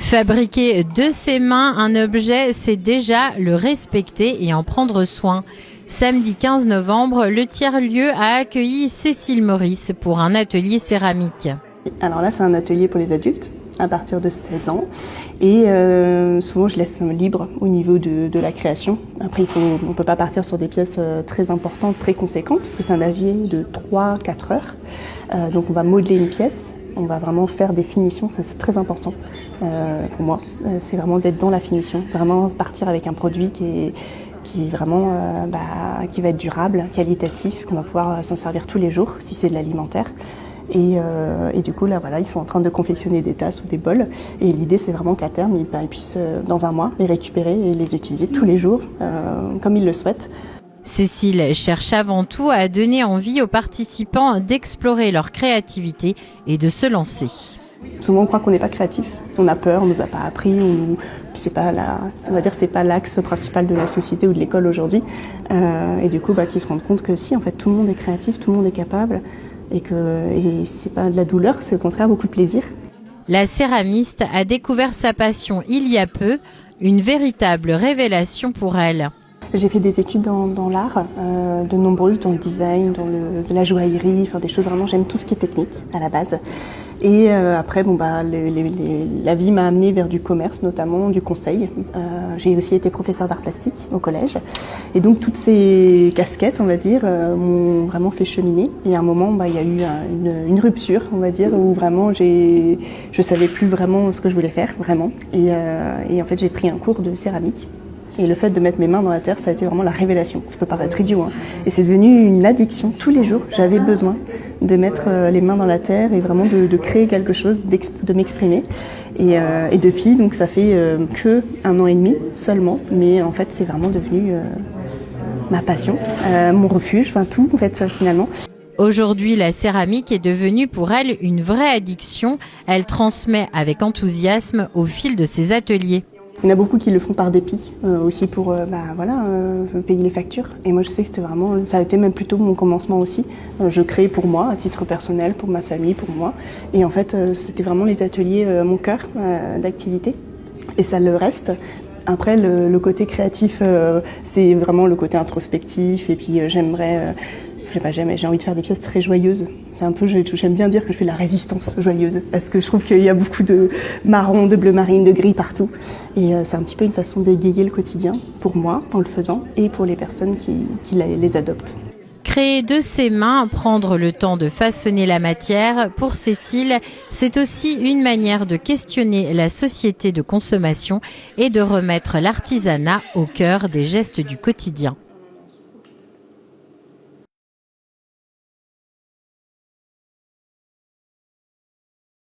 Fabriquer de ses mains un objet, c'est déjà le respecter et en prendre soin. Samedi 15 novembre, le tiers-lieu a accueilli Cécile Maurice pour un atelier céramique. Alors là, c'est un atelier pour les adultes à partir de 16 ans et souvent je laisse libre au niveau de la création. Après, on ne peut pas partir sur des pièces très importantes, très conséquentes parce que c'est un atelier de 3-4 heures. Donc on va modeler une pièce. On va vraiment faire des finitions, ça c'est très important pour moi. C'est vraiment d'être dans la finition, vraiment partir avec un produit qui est vraiment qui va être durable, qualitatif, qu'on va pouvoir s'en servir tous les jours si c'est de l'alimentaire. Et du coup là voilà, ils sont en train de confectionner des tasses ou des bols. Et l'idée c'est vraiment qu'à terme ils puissent dans un mois les récupérer et les utiliser tous les jours comme ils le souhaitent. Cécile cherche avant tout à donner envie aux participants d'explorer leur créativité et de se lancer. Souvent on croit qu'on n'est pas créatif, on a peur, on nous a pas appris, c'est pas l'axe principal de la société ou de l'école aujourd'hui. Et du coup qu'ils se rendent compte que si en fait tout le monde est créatif, tout le monde est capable et c'est pas de la douleur, c'est au contraire beaucoup de plaisir. La céramiste a découvert sa passion il y a peu, une véritable révélation pour elle. J'ai fait des études dans l'art, de nombreuses, dans le design, de la joaillerie, enfin des choses vraiment, j'aime tout ce qui est technique à la base. Et après, la vie m'a amenée vers du commerce, notamment du conseil. J'ai aussi été professeur d'art plastique au collège. Et donc toutes ces casquettes, on va dire, m'ont vraiment fait cheminer. Et à un moment, il y a eu une rupture, on va dire, où vraiment je savais plus vraiment ce que je voulais faire, vraiment. Et en fait, j'ai pris un cours de céramique. Et le fait de mettre mes mains dans la terre, ça a été vraiment la révélation. Ça peut paraître idiot, hein. Et c'est devenu une addiction. Tous les jours, j'avais besoin de mettre les mains dans la terre et vraiment de créer quelque chose, de m'exprimer. Et depuis, donc ça fait que 1 an et demi seulement. Mais en fait, c'est vraiment devenu ma passion, mon refuge, enfin tout en fait, ça, finalement. Aujourd'hui, la céramique est devenue pour elle une vraie addiction. Elle transmet avec enthousiasme au fil de ses ateliers. Il y en a beaucoup qui le font par dépit, aussi pour payer les factures. Et moi je sais que ça a été même plutôt mon commencement aussi. Je crée pour moi, à titre personnel, pour ma famille, pour moi. Et en fait c'était vraiment les ateliers, mon cœur d'activité. Et ça le reste. Après le côté créatif, c'est vraiment le côté introspectif. Et puis j'ai envie de faire des pièces très joyeuses. C'est un peu, j'aime bien dire que je fais de la résistance joyeuse parce que je trouve qu'il y a beaucoup de marron, de bleu marine, de gris partout. Et c'est un petit peu une façon d'égayer le quotidien pour moi en le faisant et pour les personnes qui les adoptent. Créer de ses mains, prendre le temps de façonner la matière, pour Cécile, c'est aussi une manière de questionner la société de consommation et de remettre l'artisanat au cœur des gestes du quotidien.